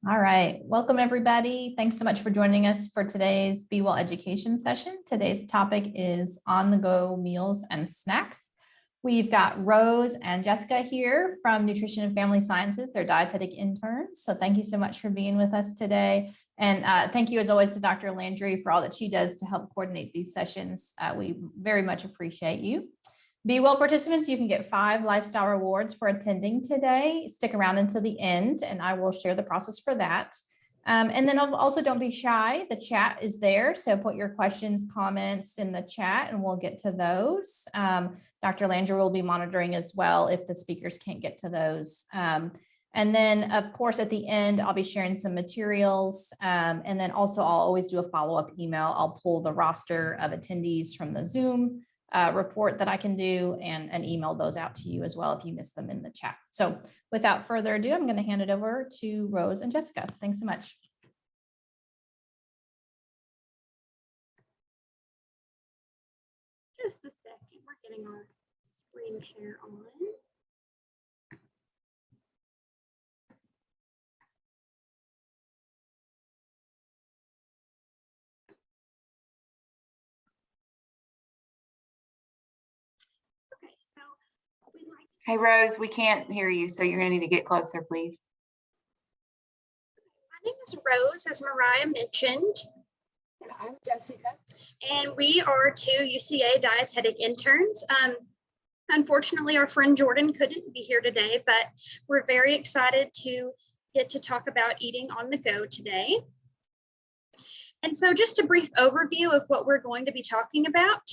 All right, welcome everybody. Thanks so much for joining us for today's BeWell education session. Today's topic is on-the-go meals and snacks. We've got Rose and Jessica here from Nutrition and Family Sciences. They're dietetic interns. So thank you so much for being with us today. And thank you as always to Dr. Landry for all that she does to help coordinate these sessions. We very much appreciate you. BeWell participants, you can get 5 lifestyle rewards for attending today. Stick around until the end and I will share the process for that. And then also don't be shy. The chat is there. So put your questions, comments in the chat and we'll get to those. Dr. Landry will be monitoring as well if the speakers can't get to those. And then of course, at the end, I'll be sharing some materials. And then also I'll always do a follow-up email. I'll pull the roster of attendees from the Zoom report that I can do and email those out to you as well if you miss them in the chat. So without further ado, I'm going to hand it over to Rose and Jessica. Thanks so much. Just a second, we're getting our screen share on. Hey, Rose, we can't hear you, so you're going to need to get closer, please. My name is Rose, as Mariah mentioned. And I'm Jessica. And we are 2 UCA dietetic interns. Unfortunately, our friend Jordan couldn't be here today, but we're very excited to get to talk about eating on the go today. And so just a brief overview of what we're going to be talking about,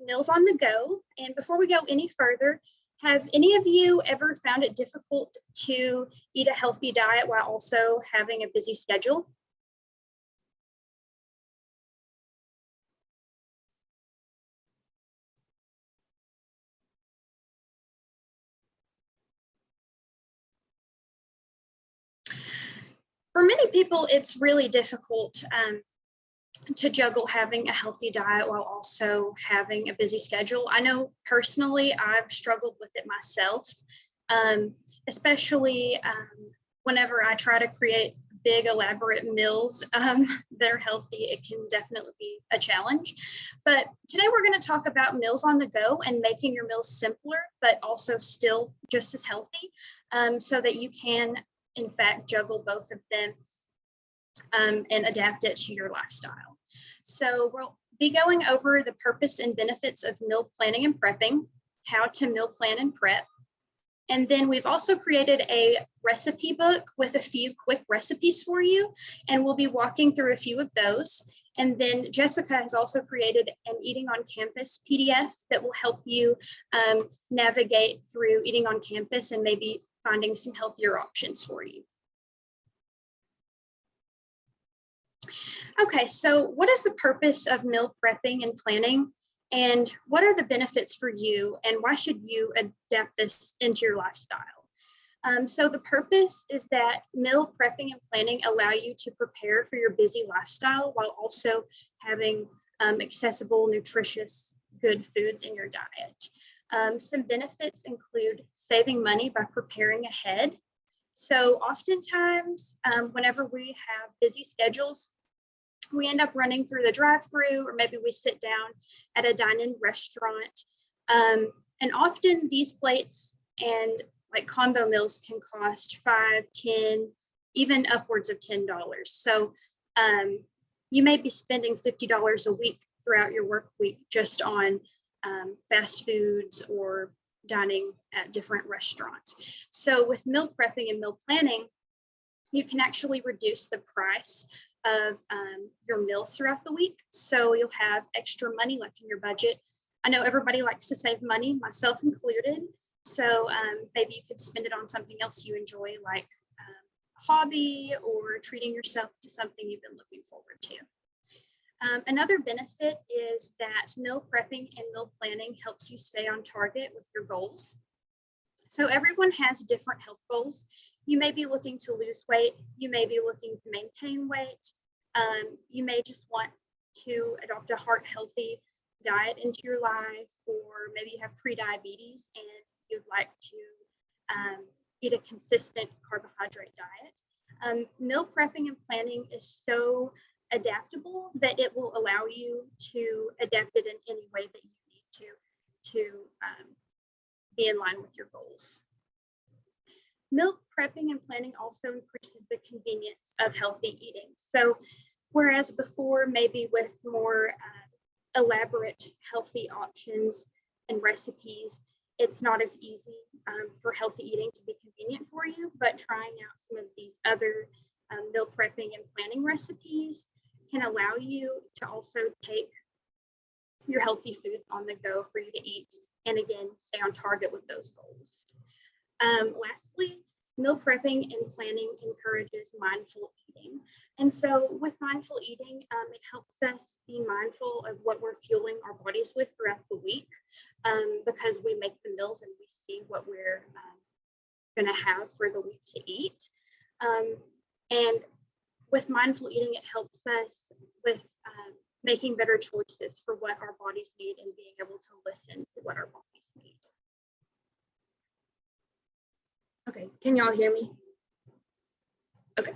meals on the go. And before we go any further, have any of you ever found it difficult to eat a healthy diet while also having a busy schedule? For many people, it's really difficult to juggle having a healthy diet while also having a busy schedule. I know personally, I've struggled with it myself, especially whenever I try to create big elaborate meals that are healthy, it can definitely be a challenge. But today we're going to talk about meals on the go and making your meals simpler, but also still just as healthy, so that you can, in fact, juggle both of them and adapt it to your lifestyle. So we'll be going over the purpose and benefits of meal planning and prepping, how to meal plan and prep. And then we've also created a recipe book with a few quick recipes for you, and we'll be walking through a few of those. And then Jessica has also created an Eating on Campus PDF that will help you navigate through eating on campus and maybe finding some healthier options for you. Okay, so what is the purpose of meal prepping and planning? And what are the benefits for you? And why should you adapt this into your lifestyle? So the purpose is that meal prepping and planning allow you to prepare for your busy lifestyle while also having accessible, nutritious, good foods in your diet. Some benefits include saving money by preparing ahead. So oftentimes, whenever we have busy schedules, we end up running through the drive-through, or maybe we sit down at a dine-in restaurant. And often these plates and like combo meals can cost $5, $10, even upwards of $10. So you may be spending $50 a week throughout your work week just on fast foods or dining at different restaurants. So with meal prepping and meal planning, you can actually reduce the price of your meals throughout the week. So you'll have extra money left in your budget. I know everybody likes to save money, myself included. So maybe you could spend it on something else you enjoy, like a hobby or treating yourself to something you've been looking forward to. Another benefit is that meal prepping and meal planning helps you stay on target with your goals. So everyone has different health goals. You may be looking to lose weight. You may be looking to maintain weight. You may just want to adopt a heart-healthy diet into your life, or maybe you have pre-diabetes and you'd like to eat a consistent carbohydrate diet. Meal prepping and planning is so adaptable that it will allow you to adapt it in any way that you need to be in line with your goals. Meal prepping and planning also increases the convenience of healthy eating. So whereas before, maybe with more elaborate healthy options and recipes, it's not as easy for healthy eating to be convenient for you, but trying out some of these other meal prepping and planning recipes can allow you to also take your healthy foods on the go for you to eat, and again, stay on target with those goals. Lastly, meal prepping and planning encourages mindful eating. And so with mindful eating, it helps us be mindful of what we're fueling our bodies with throughout the week, because we make the meals and we see what we're going to have for the week to eat. And with mindful eating, it helps us with making better choices for what our bodies need and being able to listen to what our bodies need. Okay, can y'all hear me? Okay,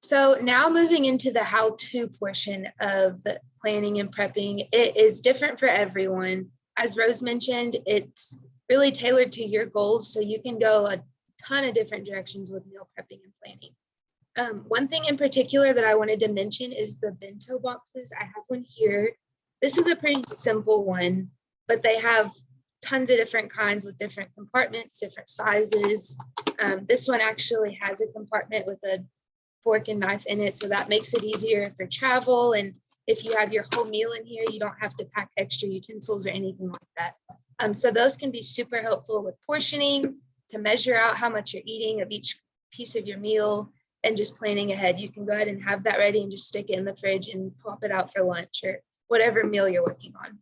so now moving into the how-to portion of planning and prepping, it is different for everyone. As Rose mentioned, it's really tailored to your goals, so you can go a ton of different directions with meal prepping and planning. One thing in particular that I wanted to mention is the bento boxes. I have one here. This is a pretty simple one, but they have tons of different kinds with different compartments, different sizes. This one actually has a compartment with a fork and knife in it, so that makes it easier for travel. And if you have your whole meal in here, you don't have to pack extra utensils or anything like that. So those can be super helpful with portioning, to measure out how much you're eating of each piece of your meal, and just planning ahead. You can go ahead and have that ready and just stick it in the fridge and pop it out for lunch or whatever meal you're working on.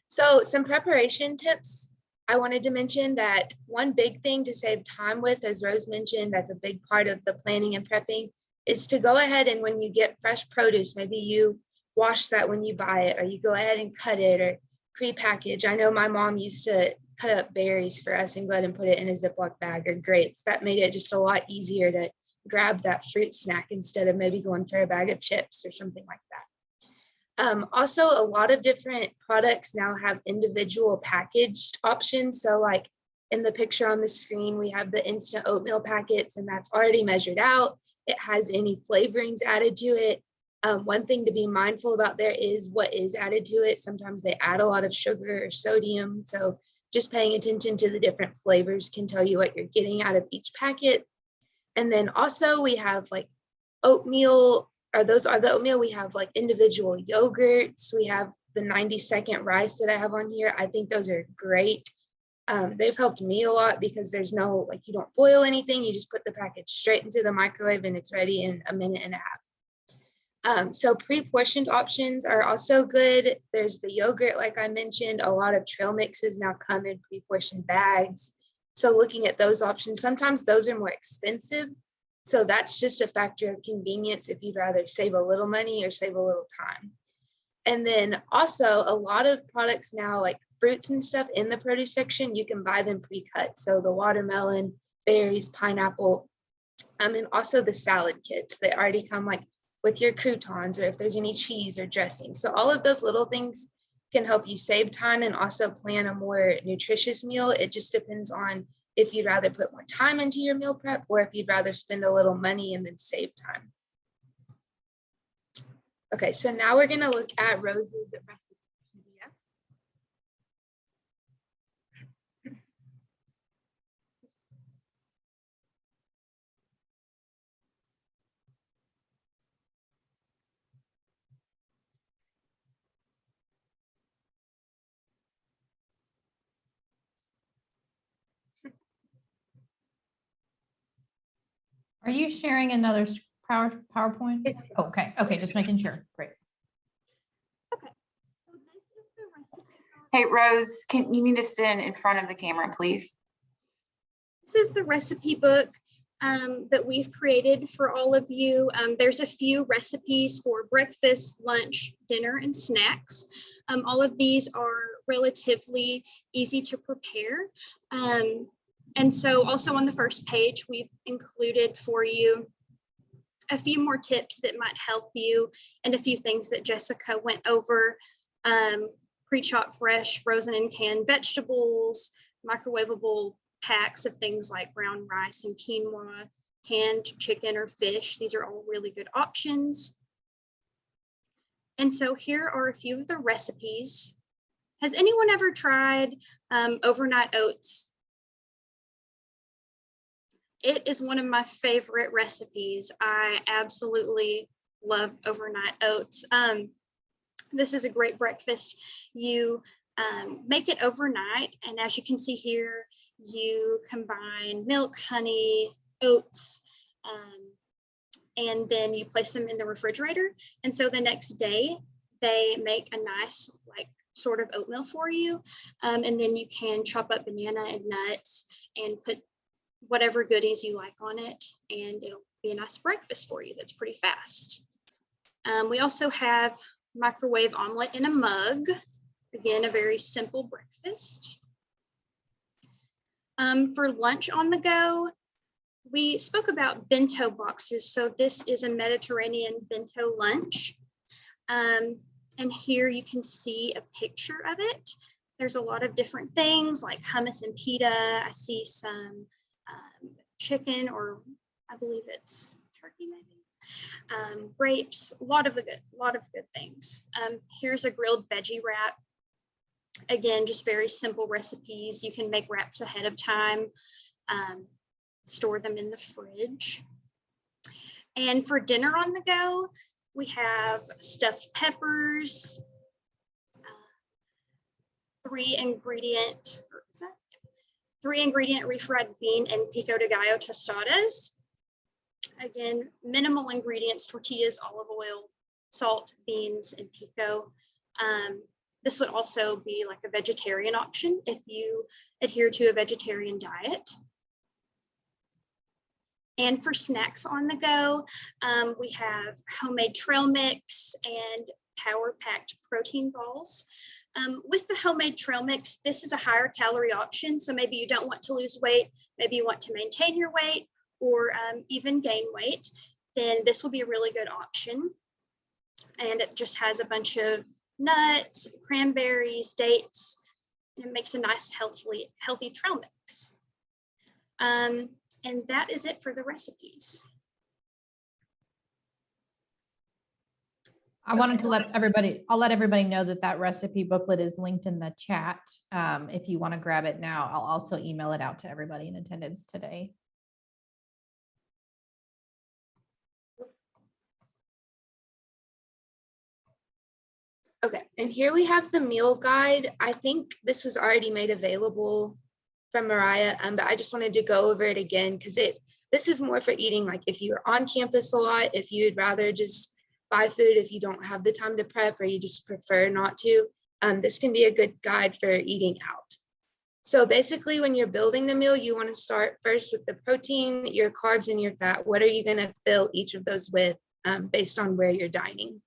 So some preparation tips. I wanted to mention that one big thing to save time with, as Rose mentioned, that's a big part of the planning and prepping, is to go ahead and when you get fresh produce, maybe you wash that when you buy it, or you go ahead and cut it or pre-package. I know my mom used to cut up berries for us and go ahead and put it in a Ziploc bag, or grapes. That made it just a lot easier to grab that fruit snack instead of maybe going for a bag of chips or something like that. Also, a lot of different products now have individual packaged options. So like in the picture on the screen, we have the instant oatmeal packets, and that's already measured out. It has any flavorings added to it. One thing to be mindful about there is what is added to it. Sometimes they add a lot of sugar or sodium. So just paying attention to the different flavors can tell you what you're getting out of each packet. And then also we have like oatmeal, or those are the oatmeal. We have like individual yogurts. We have the 90-second rice that I have on here. I think those are great. They've helped me a lot because there's no, like, you don't boil anything. You just put the package straight into the microwave and it's ready in a minute and a half. So pre-portioned options are also good. There's the yogurt, like I mentioned. A lot of trail mixes now come in pre-portioned bags. So looking at those options, sometimes those are more expensive. So that's just a factor of convenience if you'd rather save a little money or save a little time. And then also a lot of products now, like fruits and stuff in the produce section, you can buy them pre-cut. So the watermelon, berries, pineapple, and also the salad kits. They already come like with your croutons, or if there's any cheese or dressing. So all of those little things can help you save time and also plan a more nutritious meal. It just depends on if you'd rather put more time into your meal prep or if you'd rather spend a little money and then save time. Okay, so now we're going to look at Rose's recipe PDF. Are you sharing another PowerPoint? It's- Okay, just making sure. Great. Okay, so this is the recipe. Hey, Rose, you need to stand in front of the camera, please? This is the recipe book that we've created for all of you. There's a few recipes for breakfast, lunch, dinner, and snacks. All of these are relatively easy to prepare. And so also on the first page, we've included for you a few more tips that might help you and a few things that Jessica went over. Pre-chopped fresh, frozen and canned vegetables, microwavable packs of things like brown rice and quinoa, canned chicken or fish. These are all really good options. And so here are a few of the recipes. Has anyone ever tried overnight oats? It is one of my favorite recipes. I absolutely love overnight oats. This is a great breakfast. You make it overnight, and as you can see here, you combine milk, honey, oats, and then you place them in the refrigerator. And so the next day, they make a nice, like, sort of oatmeal for you. And then you can chop up banana and nuts and put whatever goodies you like on it, and it'll be a nice breakfast for you that's pretty fast. We also have microwave omelet in a mug. Again, a very simple breakfast. For lunch on the go, we spoke about bento boxes. So this is a Mediterranean bento lunch. And here you can see a picture of it. There's a lot of different things like hummus and pita. I see some chicken, or I believe it's turkey maybe. Grapes, a lot of good things. Here's a grilled veggie wrap. Again, just very simple recipes. You can make wraps ahead of time, store them in the fridge. And for dinner on the go, we have stuffed peppers, 3-ingredient refried bean and pico de gallo tostadas. Again, minimal ingredients: tortillas, olive oil, salt, beans, and pico. This would also be like a vegetarian option if you adhere to a vegetarian diet. And for snacks on the go, we have homemade trail mix and power-packed protein balls. With the homemade trail mix, this is a higher calorie option. So maybe you don't want to lose weight, maybe you want to maintain your weight, or even gain weight, then this will be a really good option. And it just has a bunch of nuts, cranberries, dates, and it makes a nice, healthy trail mix. And that is it for the recipes. I wanted to let everybody know that that recipe booklet is linked in the chat. If you want to grab it now, I'll also email it out to everybody in attendance today. Okay, and here we have the meal guide. I think this was already made available from Mariah, but I just wanted to go over it again because this is more for eating, like if you're on campus a lot, if you'd rather just buy food, if you don't have the time to prep or you just prefer not to, this can be a good guide for eating out. So basically, when you're building the meal, you want to start first with the protein, your carbs, and your fat. What are you going to fill each of those with based on where you're dining?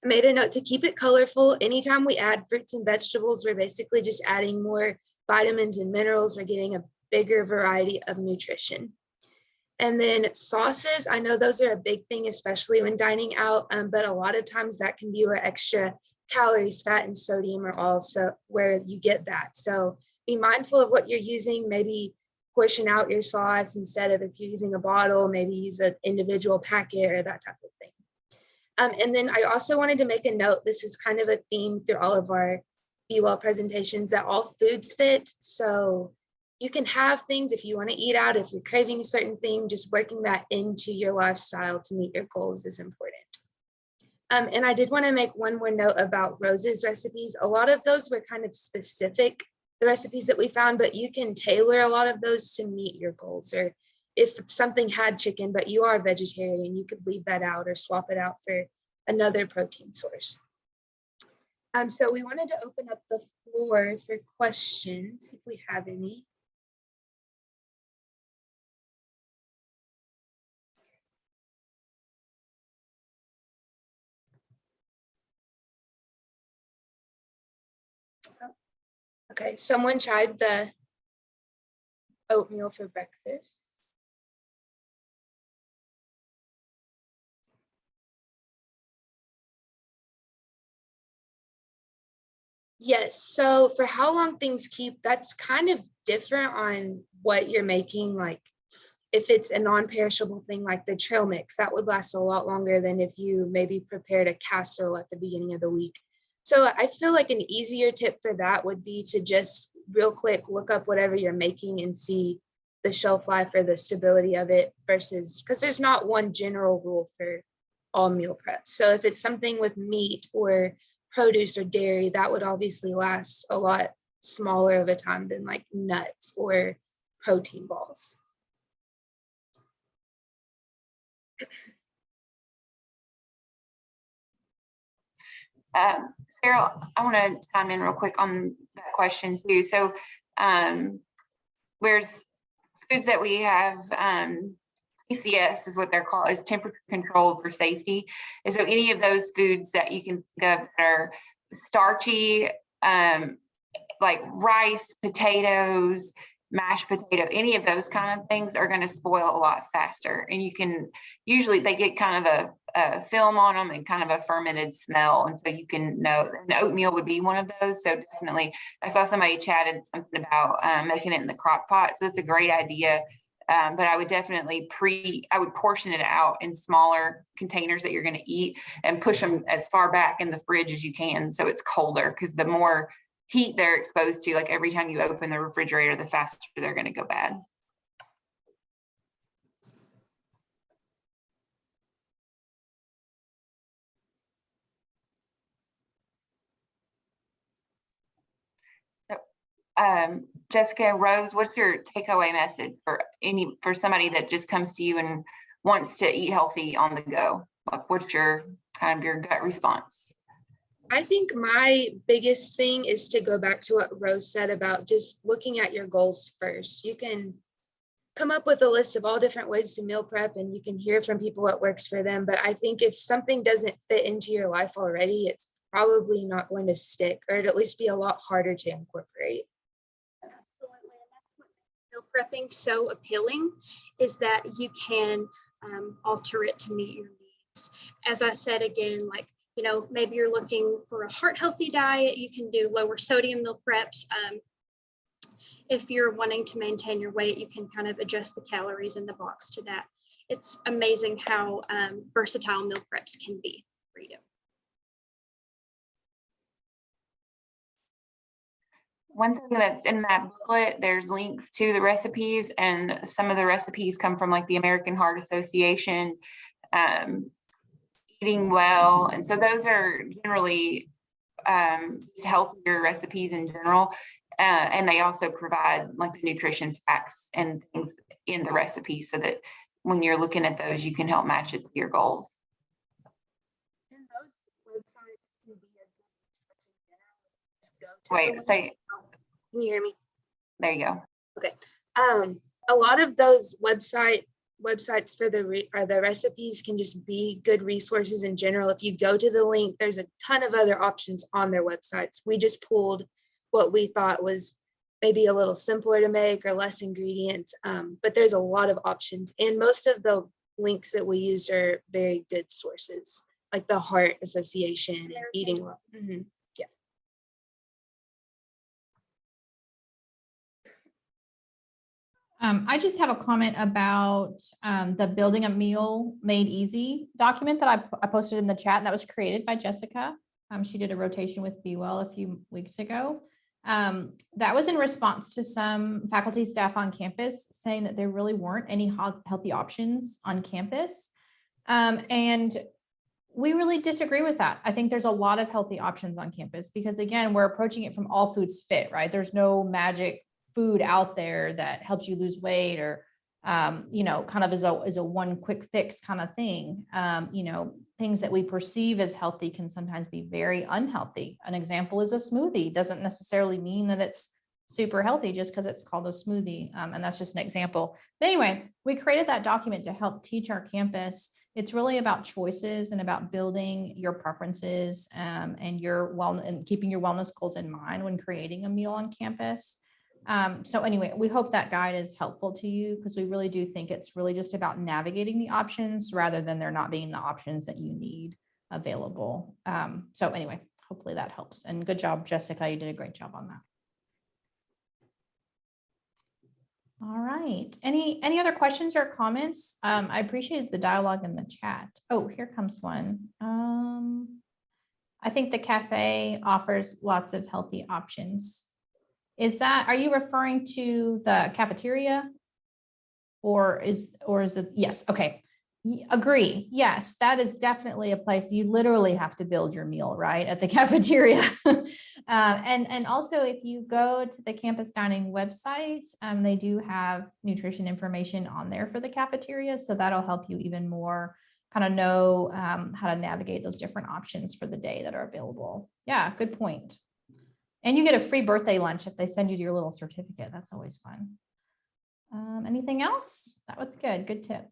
I made a note to keep it colorful. Anytime we add fruits and vegetables, we're basically just adding more vitamins and minerals. We're getting a bigger variety of nutrition. And then sauces, I know those are a big thing, especially when dining out, but a lot of times that can be where extra calories, fat, and sodium are also where you get that. So be mindful of what you're using. Maybe portion out your sauce instead of, if you're using a bottle, maybe use an individual packet or that type of thing. And then I also wanted to make a note, this is kind of a theme through all of our BeWell presentations, that all foods fit. So you can have things if you want to eat out, if you're craving a certain thing, just working that into your lifestyle to meet your goals is important. And I did want to make one more note about Rose's recipes. A lot of those were kind of specific, the recipes that we found, but you can tailor a lot of those to meet your goals. Or if something had chicken, but you are a vegetarian, you could leave that out or swap it out for another protein source. So we wanted to open up the floor for questions if we have any. Okay, someone tried the oatmeal for breakfast. Yes. So for how long things keep, that's kind of different on what you're making. Like if it's a non-perishable thing like the trail mix, that would last a lot longer than if you maybe prepared a casserole at the beginning of the week. So I feel like an easier tip for that would be to just real quick look up whatever you're making and see the shelf life or the stability of it versus, because there's not one general rule for all meal preps. So if it's something with meat or produce or dairy, that would obviously last a lot smaller of a time than like nuts or protein balls. Sarah, I want to chime in real quick on that question too. So where's foods that we have, TCS is what they're called, is temperature controlled for safety. And so any of those foods that you can think of that are starchy, like rice, potatoes, mashed potato, any of those kind of things are going to spoil a lot faster. And you can, usually they get kind of a film on them and kind of a fermented smell. And so you can know, and oatmeal would be one of those. So definitely, I saw somebody chatted something about making it in the crock pot. So it's a great idea. But I would definitely I would portion it out in smaller containers that you're going to eat and push them as far back in the fridge as you can. So it's colder, because the more heat they're exposed to, like every time you open the refrigerator, the faster they're going to go bad. Jessica, Rose, what's your takeaway message for somebody that just comes to you and wants to eat healthy on the go? Like, what's your kind of your gut response? I think my biggest thing is to go back to what Rose said about just looking at your goals first. You can come up with a list of all different ways to meal prep and you can hear from people what works for them. But I think if something doesn't fit into your life already, it's probably not going to stick, or it'd at least be a lot harder to incorporate. Absolutely. And that's what makes meal prepping so appealing, is that you can alter it to meet your needs. As I said again, like, maybe you're looking for a heart healthy diet, you can do lower sodium meal preps. If you're wanting to maintain your weight, you can kind of adjust the calories in the box to that. It's amazing how versatile meal preps can be for you. One thing that's in that booklet, there's links to the recipes, and some of the recipes come from like the American Heart Association, Eating Well. And so those are generally healthier recipes in general. And they also provide like the nutrition facts and things in the recipe, so that when you're looking at those, you can help match it to your goals. And those websites can be a good resource in general. Just go to Wait, say, can you hear me? there you go. Okay. A lot of those websites for the recipes can just be good resources in general. If you go to the link, there's a ton of other options on their websites. We just pulled what we thought was maybe a little simpler to make or less ingredients, but there's a lot of options. And most of the links that we use are very good sources, like the Heart Association and Eating Well. Mm-hmm. Yeah. I just have a comment about the Building a Meal Made Easy document that I posted in the chat, and that was created by Jessica. She did a rotation with BeWell a few weeks ago. That was in response to some faculty staff on campus saying that there really weren't any healthy options on campus. And we really disagree with that. I think there's a lot of healthy options on campus because, again, we're approaching it from all foods fit, right? There's no magic food out there that helps you lose weight or, kind of is a one quick fix kind of thing. Things that we perceive as healthy can sometimes be very unhealthy. An example is a smoothie. Doesn't necessarily mean that it's super healthy just because it's called a smoothie. And that's just an example. But anyway, we created that document to help teach our campus. It's really about choices and about building your preferences and your and keeping your wellness goals in mind when creating a meal on campus. So anyway, we hope that guide is helpful to you because we really do think it's really just about navigating the options rather than there not being the options that you need available. So anyway, hopefully that helps. And good job, Jessica. You did a great job on that. All right. Any other questions or comments? I appreciate the dialogue in the chat. Oh, here comes one. I think the cafe offers lots of healthy options. Are you referring to the cafeteria? Or is it, yes, okay. Agree. Yes, that is definitely a place you literally have to build your meal, right, at the cafeteria. And also if you go to the campus dining website, they do have nutrition information on there for the cafeteria. So that'll help you even more kind of know how to navigate those different options for the day that are available. Yeah, good point. And you get a free birthday lunch if they send you your little certificate. That's always fun. Anything else? That was good. Good tip.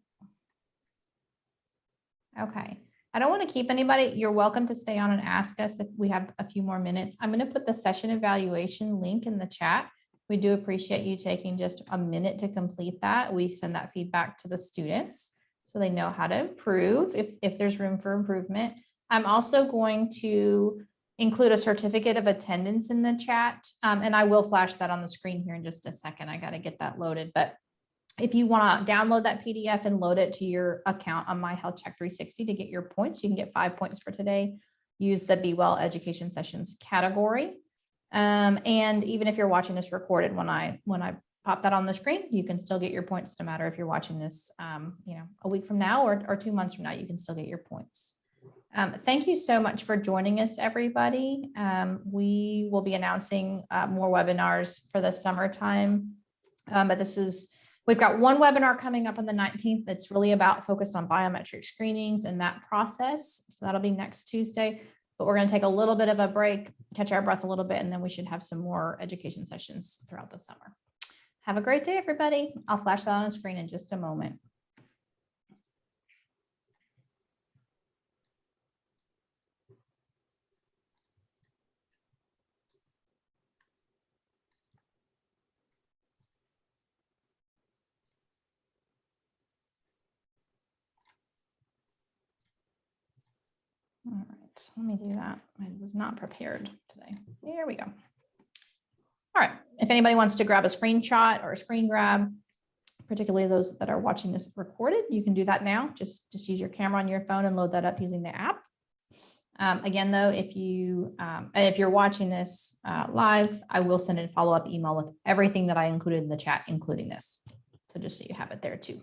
Okay. I don't want to keep anybody. You're welcome to stay on and ask us if we have a few more minutes. I'm going to put the session evaluation link in the chat. We do appreciate you taking just a minute to complete that. We send that feedback to the students so they know how to improve if there's room for improvement. I'm also going to include a certificate of attendance in the chat. And I will flash that on the screen here in just a second. I got to get that loaded. But if you want to download that PDF and load it to your account on My Health Check 360 to get your points, you can get 5 points for today. Use the BeWell Education Sessions category. And even if you're watching this recorded, when I pop that on the screen, you can still get your points no matter if you're watching this, a week from now or 2 months from now, you can still get your points. Thank you so much for joining us, everybody. We will be announcing more webinars for the summertime, but we've got one webinar coming up on the 19th that's really focused on biometric screenings and that process. So that'll be next Tuesday, but we're going to take a little bit of a break, catch our breath a little bit, and then we should have some more education sessions throughout the summer. Have a great day, everybody. I'll flash that on the screen in just a moment. All right, let me do that. I was not prepared today. Here we go. All right, if anybody wants to grab a screenshot or a screen grab, particularly those that are watching this recorded, you can do that now. Just use your camera on your phone and load that up using the app. Again, though, if you're watching this live, I will send a follow-up email with everything that I included in the chat, including this. So just so you have it there too.